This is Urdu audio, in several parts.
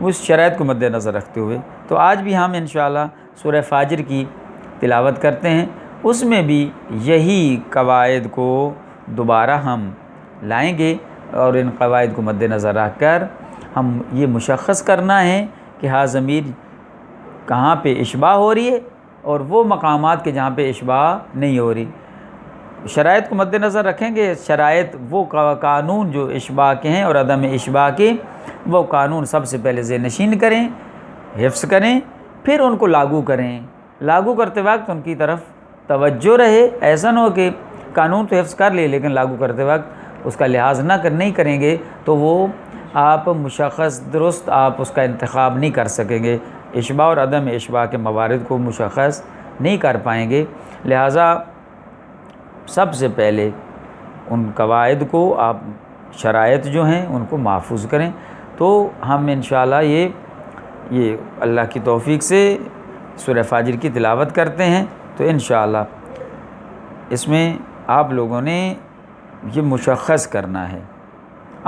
اس شرائط کو مد نظر رکھتے ہوئے۔ تو آج بھی ہم انشاءاللہ سورہ فاجر کی تلاوت کرتے ہیں، اس میں بھی یہی قواعد کو دوبارہ ہم لائیں گے، اور ان قواعد کو مد نظر رکھ کر ہم یہ مشخص کرنا ہے کہ ہا ضمیر کہاں پہ اشباع ہو رہی ہے اور وہ مقامات کے جہاں پہ اشباع نہیں ہو رہی۔ شرائط کو مد نظر رکھیں گے، شرائط وہ قانون جو اشباع کے ہیں اور عدم اشباع کے، وہ قانون سب سے پہلے ذہن نشین کریں، حفظ کریں، پھر ان کو لاگو کریں۔ لاگو کرتے وقت ان کی طرف توجہ رہے، ایسا نہ ہو کہ قانون تو حفظ کر لے لیکن لاگو کرتے وقت اس کا لحاظ نہیں کریں گے تو وہ آپ مشخص درست آپ اس کا انتخاب نہیں کر سکیں گے، اشباع اور عدم اشباع کے موارد کو مشخص نہیں کر پائیں گے۔ لہٰذا سب سے پہلے ان قواعد کو آپ شرائط جو ہیں ان کو محفوظ کریں۔ تو ہم انشاءاللہ یہ اللہ کی توفیق سے سورہ فاجر کی تلاوت کرتے ہیں، تو انشاءاللہ اس میں آپ لوگوں نے یہ مشخص کرنا ہے۔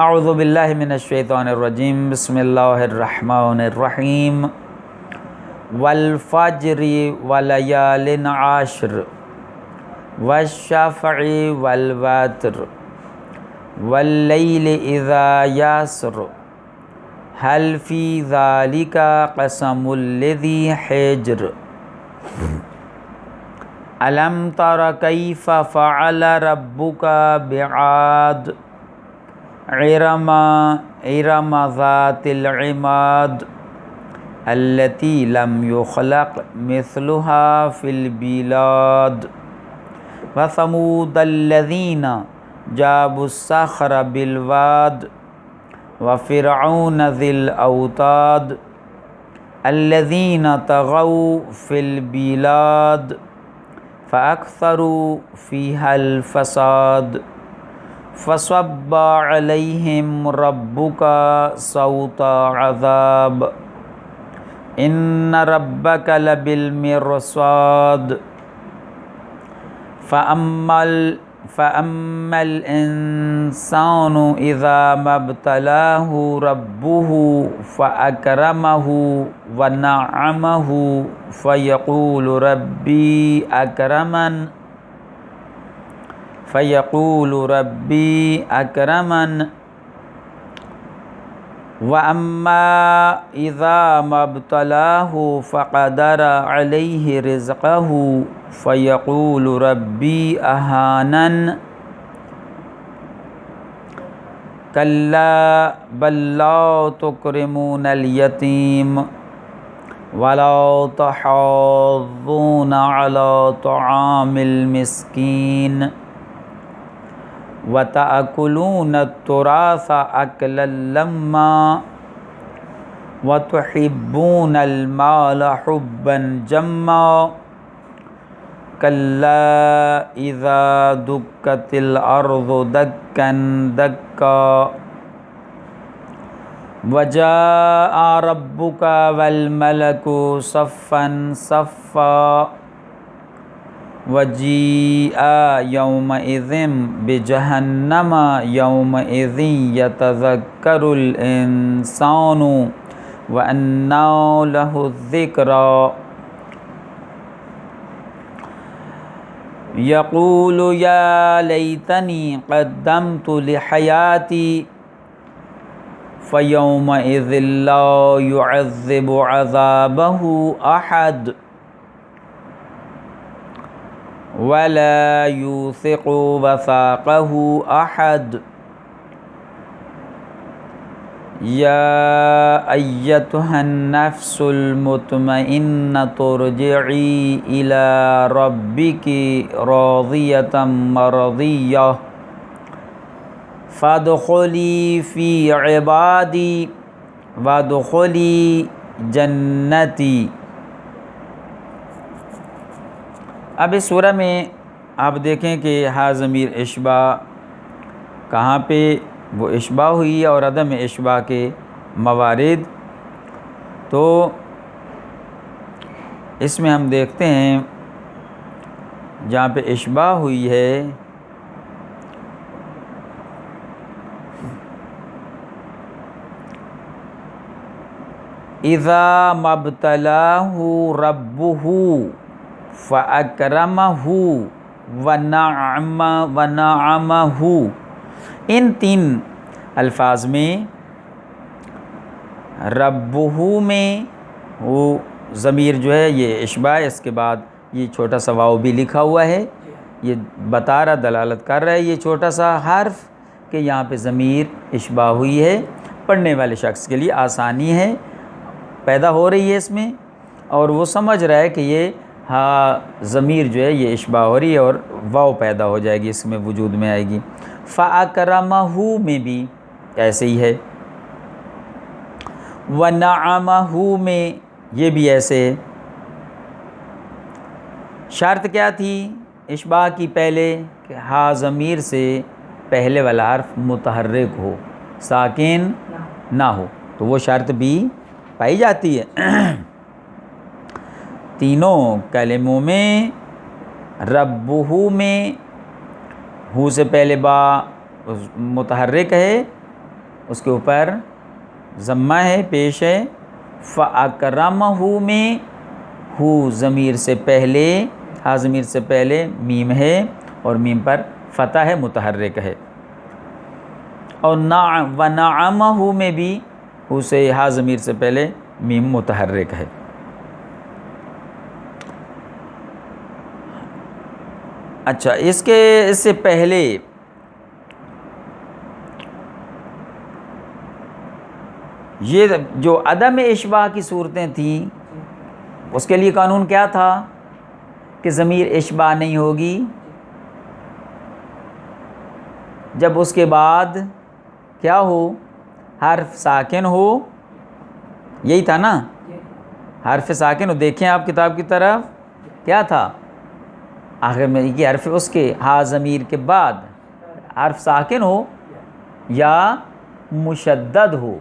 اعوذ باللہ من الشیطان الرجیم، بسم اللہ الرحمن الرحیم، والفجر ولیال عشر والشفع والوتر واللیل اذا یسر هل فی ذلک قسم لذی حجر الم تر کیف فعل ربک بعاد ارم ذات العماد التي لم يخلق مثلها في البلاد وثمود الذين جابوا الصخر بالواد وفرعون ذي الأوتاد الذين طغوا في البلاد فأكثروا فيها الفساد فصب عليهم ربك صوت عذاب إن ربك لبالمرصاد فأما الإنسان إذا ما ابتلاه ربه فأكرمه ونعمه فيقول ربي أكرمن وأما إذا ما ابتلاه فقدر عليه رزقه فيقول ربي أهانن كلا بل لا تكرمون اليتيم ولا تحاضون على طعام المسكين وَتَأْكُلُونَ التُّرَاثَ أَكْلًا لَمًّا وَتُحِبُّونَ الْمَالَ حُبًّا جَمًّا كَلَّا إِذَا دُكَّتِ الْأَرْضُ دَكًّا دَكًّا وَجَاءَ رَبُّكَ وَالْمَلَكُ صَفًّا صَفًّا وَجِيءَ يَوْمَئِذٍ بِجَهَنَّمَ يَوْمَئِذٍ يَتَذَكَّرُ الْإِنسَانُ وَأَنَّى لَهُ الذِّكْرَى يَقُولُ يَا لَيْتَنِي قَدَّمْتُ لِحَيَاتِي فَيَوْمَئِذٍ لَا يُعَذِّبُ عَذَابَهُ أَحَدٌ وَلَا يُوثِقُ وَثَاقَهُ أَحَدٌ يَا أَيَّتُهَا النَّفْسُ الْمُطْمَئِنَّةُ ارْجِعِي إِلَى رَبِّكِ رَاضِيَةً مَرْضِيَّةً فَادْخُلِي فِي عِبَادِي وَادْخُلِي جَنَّتِي۔ اب اس سورہ میں آپ دیکھیں کہ ہا ضمیر اشباع کہاں پہ وہ اشباع ہوئی ہے اور عدم اشباع کے موارد، تو اس میں ہم دیکھتے ہیں جہاں پہ اشباع ہوئی ہے اذا مبتلاہ ربہ فاکرمہ ونعمہ، ان تین الفاظ میں ربہ میں وہ ضمیر جو ہے یہ اشباع، اس کے بعد یہ چھوٹا سا واو بھی لکھا ہوا ہے، یہ بتا رہا، دلالت کر رہا ہے یہ چھوٹا سا حرف کہ یہاں پہ ضمیر اشباع ہوئی ہے، پڑھنے والے شخص کے لیے آسانی ہے، پیدا ہو رہی ہے اس میں، اور وہ سمجھ رہا ہے کہ یہ ضمیر جو ہے یہ اشباع ہو رہی ہے اور واو پیدا ہو جائے گی، اس میں وجود میں آئے گی۔ فَأَكْرَمَهُ میں بھی ایسے ہی ہے، وَنَعَمَهُ میں یہ بھی ایسے ہے۔ شرط کیا تھی اشباع کی پہلے؟ کہ ہا ضمیر سے پہلے والا حرف متحرک ہو، ساکن نہ ہو، تو وہ شرط بھی پائی جاتی ہے۔ تینوں کلموں میں ربہ میں ہو سے پہلے با متحرک ہے، اس کے اوپر ضمہ ہے، پیش ہے۔ فَأَكْرَمَهُ میں ہو ضمیر سے پہلے، ہا ضمیر سے پہلے میم ہے اور میم پر فتح ہے، متحرک ہے۔ اور وَنَعَمَهُ میں بھی ہو سے ہا ضمیر سے پہلے میم متحرک ہے۔ اچھا، اس سے پہلے یہ جو عدم اشباع کی صورتیں تھیں اس کے لیے قانون کیا تھا کہ ضمیر اشباع نہیں ہوگی جب اس کے بعد کیا ہو، حرف ساکن ہو، یہی تھا نا، حرف ساکن ہو۔ دیکھیں آپ کتاب کی طرف، کیا تھا آخر میں یہ حرف اس کے ہا ضمیر کے بعد حرف ساکن ہو یا مشدد ہو،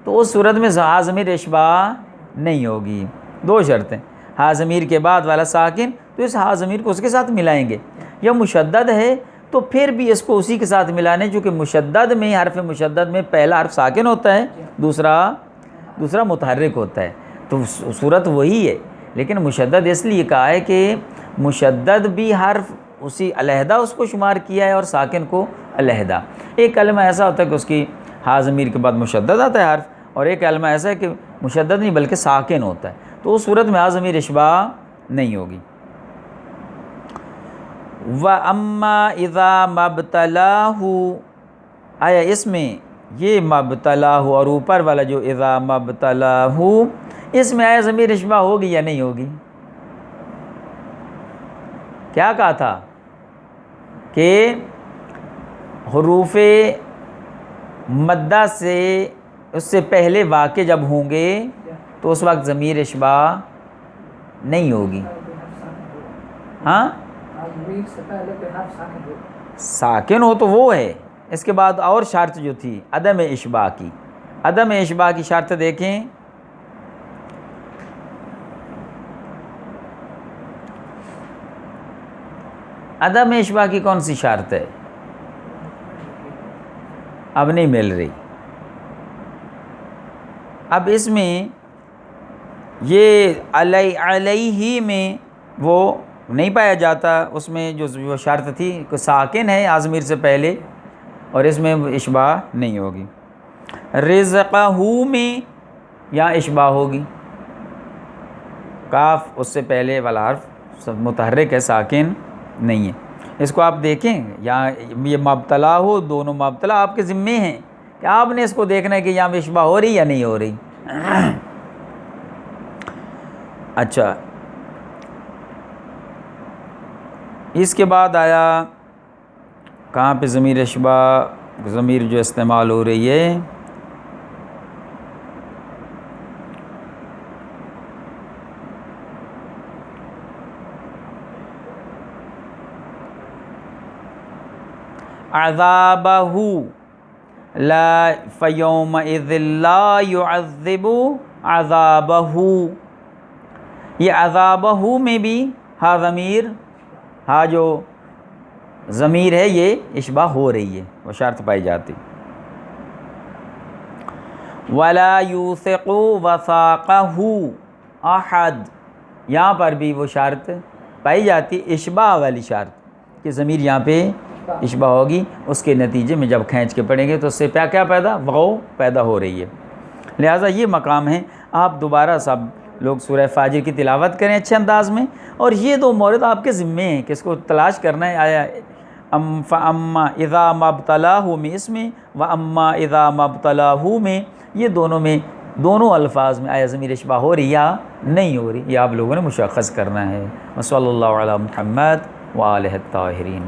تو اس صورت میں ہا ضمیر اشباع نہیں ہوگی۔ دو شرطیں، ہا ضمیر کے بعد والا ساکن تو اس ہا ضمیر کو اس کے ساتھ ملائیں گے، یا مشدد ہے تو پھر بھی اس کو اسی کے ساتھ ملانے، چونکہ مشدد میں، حرف مشدد میں پہلا حرف ساکن ہوتا ہے، دوسرا متحرک ہوتا ہے، تو صورت وہی ہے، لیکن مشدد اس لیے کہا ہے کہ مشدد بھی حرف اسی علیحدہ اس کو شمار کیا ہے اور ساکن کو علیحدہ۔ ایک کلمہ ایسا ہوتا ہے کہ اس کی ہا ضمیر کے بعد مشدد آتا ہے حرف، اور ایک کلمہ ایسا ہے کہ مشدد نہیں بلکہ ساکن ہوتا ہے، تو اس صورت میں ہا ضمیر اشباع نہیں ہوگی۔ وَأَمَّا إِذَا مَبْتَلَاهُ، آیا اس میں یہ مبتلاہ اور اوپر والا جو اذا مبتلاہ، اس میں آیا ضمیر اشباع ہوگی یا نہیں ہوگی؟ کیا کہا تھا کہ حروف مدہ سے اس سے پہلے واقع جب ہوں گے تو اس وقت ضمیر اشباع نہیں ہوگی۔ ہاں، ساکن ہو تو وہ ہے، اس کے بعد اور شرط جو تھی عدم اشباع کی، عدم اشباع کی شرط دیکھیں، عدم اشباع کی کون سی شرط ہے؟ اب نہیں مل رہی۔ اب اس میں یہ علیہ میں وہ نہیں پایا جاتا، اس میں جو شرط تھی کہ ساکن ہے ہا ضمیر سے پہلے، اور اس میں اشباع نہیں ہوگی۔ رزقہ میں یا اشباع ہوگی، کاف اس سے پہلے والا حرف متحرک ہے، ساکن نہیں ہے۔ اس کو آپ دیکھیں، یہاں یہ مبتلا ہو، دونوں مبتلا آپ کے ذمے ہیں کہ آپ نے اس کو دیکھنا ہے کہ یہاں اشباع ہو رہی یا نہیں ہو رہی۔ اچھا، اس کے بعد آیا کہاں پہ ضمیر اشباع، ضمیر جو استعمال ہو رہی ہے، عذابہ لا فیومئذ لا يعذب عذابہ، یہ عذابہ میں بھی ہا ضمیر، ہا جو ضمیر ہے یہ اشباع ہو رہی ہے، وہ شرط پائی جاتی۔ ولا یوثق وثاقہ احد، یہاں پر بھی وہ شرط پائی جاتی اشباع والی شرط کہ ضمیر یہاں پہ اشباع ہوگی، اس کے نتیجے میں جب کھینچ کے پڑھیں گے تو اس سے کیا پیدا واو پیدا ہو رہی ہے۔ لہٰذا یہ مقام ہے، آپ دوبارہ سب لوگ سورہ فاجر کی تلاوت کریں اچھے انداز میں، اور یہ دو مورد آپ کے ذمے ہیں کہ اس کو تلاش کرنا ہے۔ آیا فَأَمَّا إِذَا مَا ابْتَلَاهُ میں اس میں، وَأَمَّا إِذَا مَا ابْتَلَاهُ میں، یہ دونوں میں، دونوں الفاظ میں آیا ضمیر اشباع ہو رہی یا نہیں ہو رہی، یہ آپ لوگوں نے مشخص کرنا ہے۔ وصلی اللہ علی محمد وآلہ الطاہرین۔